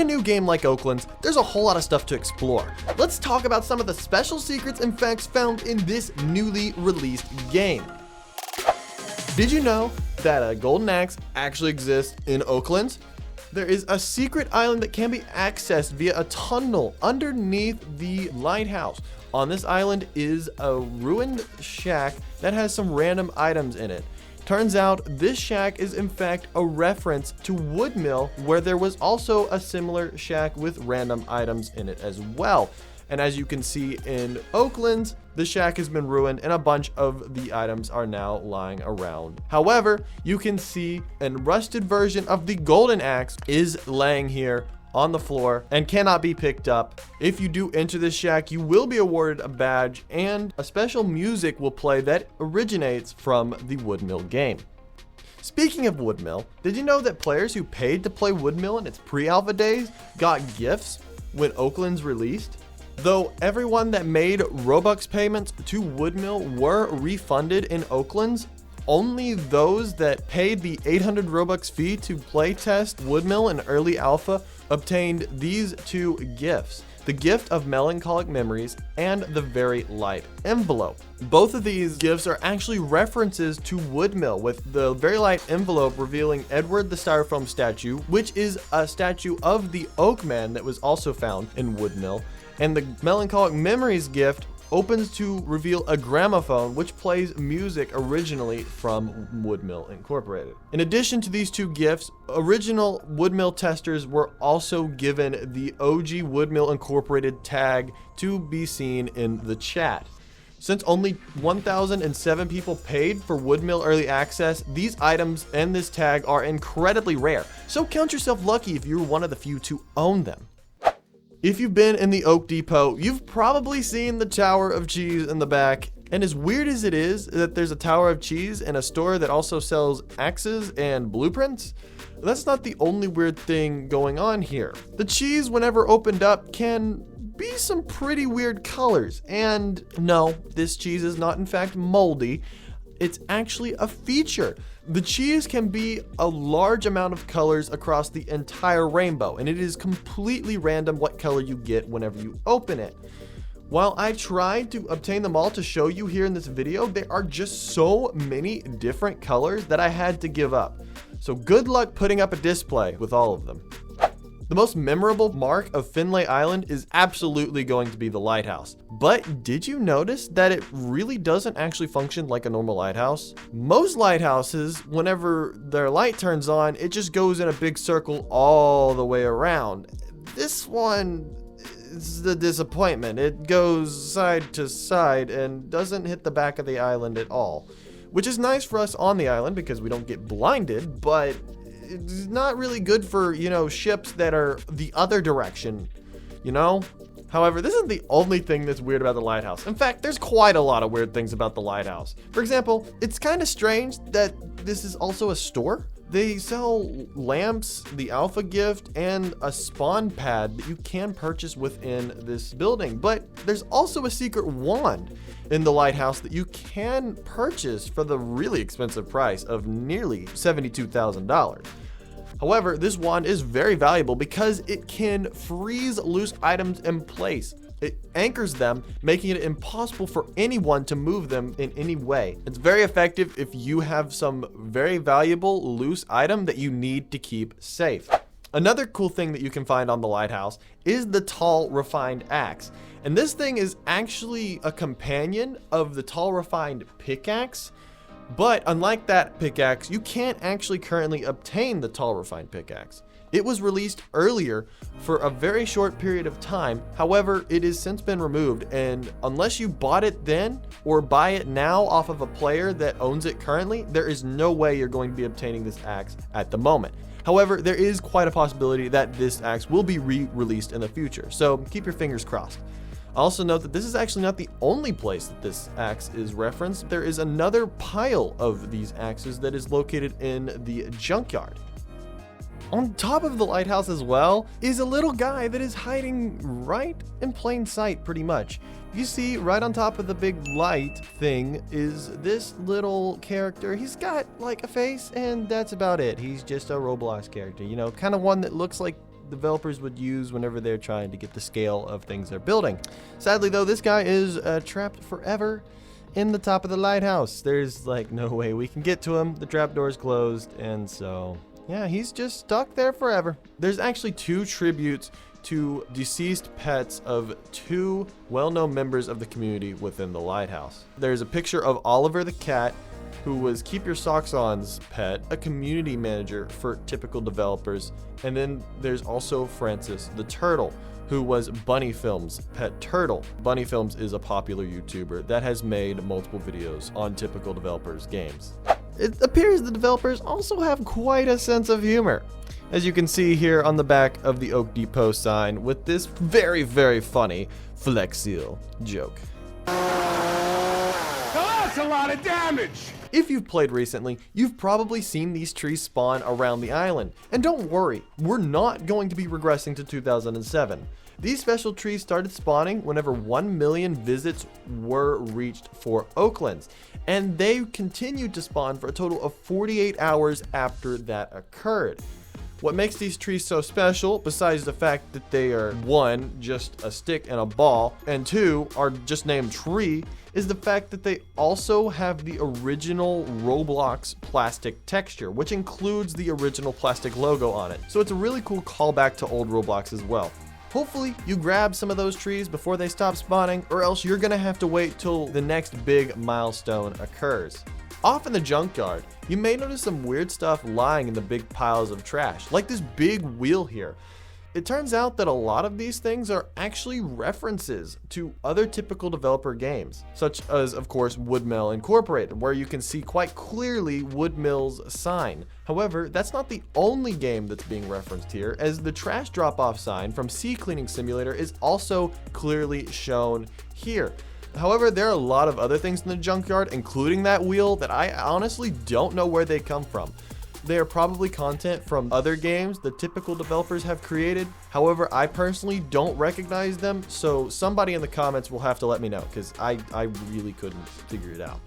In a new game like Oaklands, there's a whole lot of stuff to explore. Let's talk about some of the special secrets and facts found in this newly released game. Did you know that a golden axe actually exists in Oaklands? There is a secret island that can be accessed via a tunnel underneath the lighthouse. On this island is a ruined shack that has some random items in it. Turns out this shack is in fact a reference to Woodmill, where there was also a similar shack with random items in it as well. And as you can see in Oaklands, the shack has been ruined and a bunch of the items are now lying around. However, you can see a rusted version of the golden axe is laying here on the floor and cannot be picked up. If you do enter this shack, you will be awarded a badge and a special music will play that originates from the Woodmill game. Speaking of Woodmill, did you know that players who paid to play Woodmill in its pre-alpha days got gifts when Oaklands released? Though everyone that made Robux payments to Woodmill were refunded in Oaklands, only those that paid the 800 Robux fee to playtest Woodmill in early alpha obtained these two gifts: the gift of melancholic memories and the very light envelope. Both of these gifts are actually references to Woodmill, with the very light envelope revealing Edward the Styrofoam statue, which is a statue of the Oakman that was also found in Woodmill. And the melancholic memories gift opens to reveal a gramophone which plays music originally from Woodmill Incorporated. In addition to these two gifts, original Woodmill testers were also given the OG Woodmill Incorporated tag to be seen in the chat. Since only 1,007 people paid for Woodmill early access, these items and this tag are incredibly rare, so count yourself lucky if you're one of the few to own them. If you've been in the Oak Depot, you've probably seen the Tower of Cheese in the back. And as weird as it is that there's a Tower of Cheese in a store that also sells axes and blueprints, that's not the only weird thing going on here. The cheese, whenever opened up, can be some pretty weird colors. And no, this cheese is not in fact moldy. It's actually a feature. The cheese can be a large amount of colors across the entire rainbow, and it is completely random what color you get whenever you open it. While I tried to obtain them all to show you here in this video, there are just so many different colors that I had to give up. So good luck putting up a display with all of them. The most memorable mark of Finlay Island is absolutely going to be the lighthouse. But did you notice that it really doesn't actually function like a normal lighthouse? Most lighthouses, whenever their light turns on, it just goes in a big circle all the way around. This one is the disappointment. It goes side to side and doesn't hit the back of the island at all. Which is nice for us on the island because we don't get blinded, but it's not really good for, ships that are the other direction, However, this isn't the only thing that's weird about the lighthouse. In fact, there's quite a lot of weird things about the lighthouse. For example, it's kind of strange that this is also a store. They sell lamps, the alpha gift, and a spawn pad that you can purchase within this building. But there's also a secret wand in the lighthouse that you can purchase for the really expensive price of nearly $72,000. However, this wand is very valuable because it can freeze loose items in place. It anchors them, making it impossible for anyone to move them in any way. It's very effective if you have some very valuable loose item that you need to keep safe. Another cool thing that you can find on the lighthouse is the tall refined axe. And this thing is actually a companion of the tall refined pickaxe. But unlike that pickaxe, you can't actually currently obtain the tall refined pickaxe. It was released earlier for a very short period of time. However, it has since been removed, and unless you bought it then or buy it now off of a player that owns it currently, there is no way you're going to be obtaining this axe at the moment. However, there is quite a possibility that this axe will be re-released in the future, so keep your fingers crossed. Also note that this is actually not the only place that this axe is referenced. There is another pile of these axes that is located in the junkyard. On top of the lighthouse as well is a little guy that is hiding right in plain sight pretty much. You see right on top of the big light thing is this little character. He's got like a face and that's about it. He's just a Roblox character, kind of one that looks like developers would use whenever they're trying to get the scale of things they're building. Sadly though, this guy is trapped forever in the top of the lighthouse. There's like no way we can get to him. The trapdoor's closed, and so yeah, he's just stuck there forever. There's actually 2 tributes to deceased pets of 2 well-known members of the community within the lighthouse. There's a picture of Oliver the cat, who was Keep Your Socks On's pet, a community manager for Typical Developers, and then there's also Francis the turtle, who was Bunny Films' pet turtle. Bunny Films is a popular YouTuber that has made multiple videos on Typical Developers games. It appears the developers also have quite a sense of humor, as you can see here on the back of the Oak Depot sign with this very, very funny Flex Seal joke. That's a lot of damage! If you've played recently, you've probably seen these trees spawn around the island. And don't worry, we're not going to be regressing to 2007. These special trees started spawning whenever 1 million visits were reached for Oaklands, and they continued to spawn for a total of 48 hours after that occurred. What makes these trees so special, besides the fact that they are 1, just a stick and a ball, and 2, are just named tree, is the fact that they also have the original Roblox plastic texture, which includes the original plastic logo on it. So it's a really cool callback to old Roblox as well. Hopefully you grab some of those trees before they stop spawning, or else you're gonna have to wait till the next big milestone occurs. Off in the junkyard, you may notice some weird stuff lying in the big piles of trash, like this big wheel here. It turns out that a lot of these things are actually references to other Typical Developer games, such as, of course, Woodmill Incorporated, where you can see quite clearly Woodmill's sign. However, that's not the only game that's being referenced here, as the trash drop-off sign from Sea Cleaning Simulator is also clearly shown here. However, there are a lot of other things in the junkyard, including that wheel, that I honestly don't know where they come from. They are probably content from other games that Typical Developers have created. However, I personally don't recognize them, so somebody in the comments will have to let me know, because I really couldn't figure it out.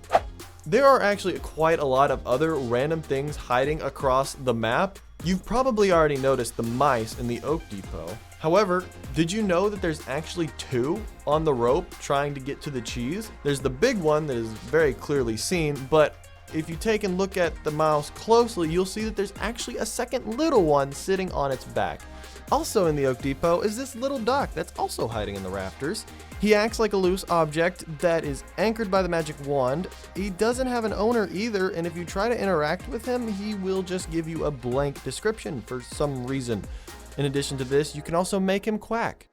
There are actually quite a lot of other random things hiding across the map. You've probably already noticed the mice in the Oak Depot. However, did you know that there's actually 2 on the rope trying to get to the cheese? There's the big one that is very clearly seen, but if you take and look at the mouse closely, you'll see that there's actually a second little one sitting on its back. Also in the Oak Depot is this little duck that's also hiding in the rafters. He acts like a loose object that is anchored by the magic wand. He doesn't have an owner either, and if you try to interact with him, he will just give you a blank description for some reason. In addition to this, you can also make him quack.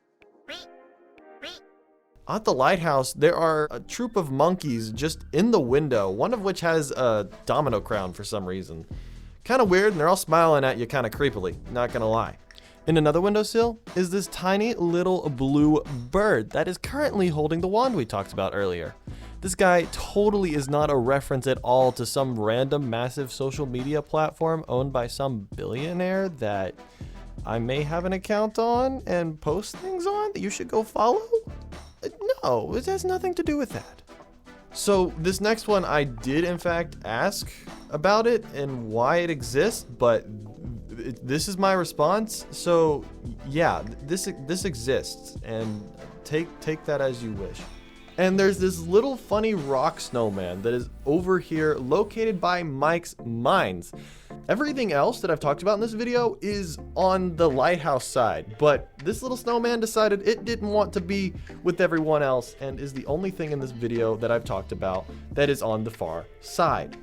At the lighthouse, there are a troop of monkeys just in the window, one of which has a domino crown for some reason. Kind of weird, and they're all smiling at you kind of creepily, not gonna lie. In another windowsill is this tiny little blue bird that is currently holding the wand we talked about earlier. This guy totally is not a reference at all to some random massive social media platform owned by some billionaire that I may have an account on and post things on that you should go follow? No, it has nothing to do with that. So this next one, I did in fact ask about it and why it exists, but this is my response. So yeah, this exists, and take that as you wish. And there's this little funny rock snowman that is over here located by Mike's Mines. Everything else that I've talked about in this video is on the lighthouse side, but this little snowman decided it didn't want to be with everyone else and is the only thing in this video that I've talked about that is on the far side.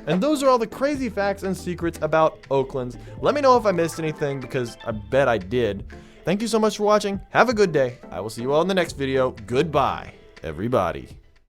And those are all the crazy facts and secrets about Oaklands. Let me know if I missed anything, because I bet I did. Thank you so much for watching. Have a good day. I will see you all in the next video. Goodbye, everybody.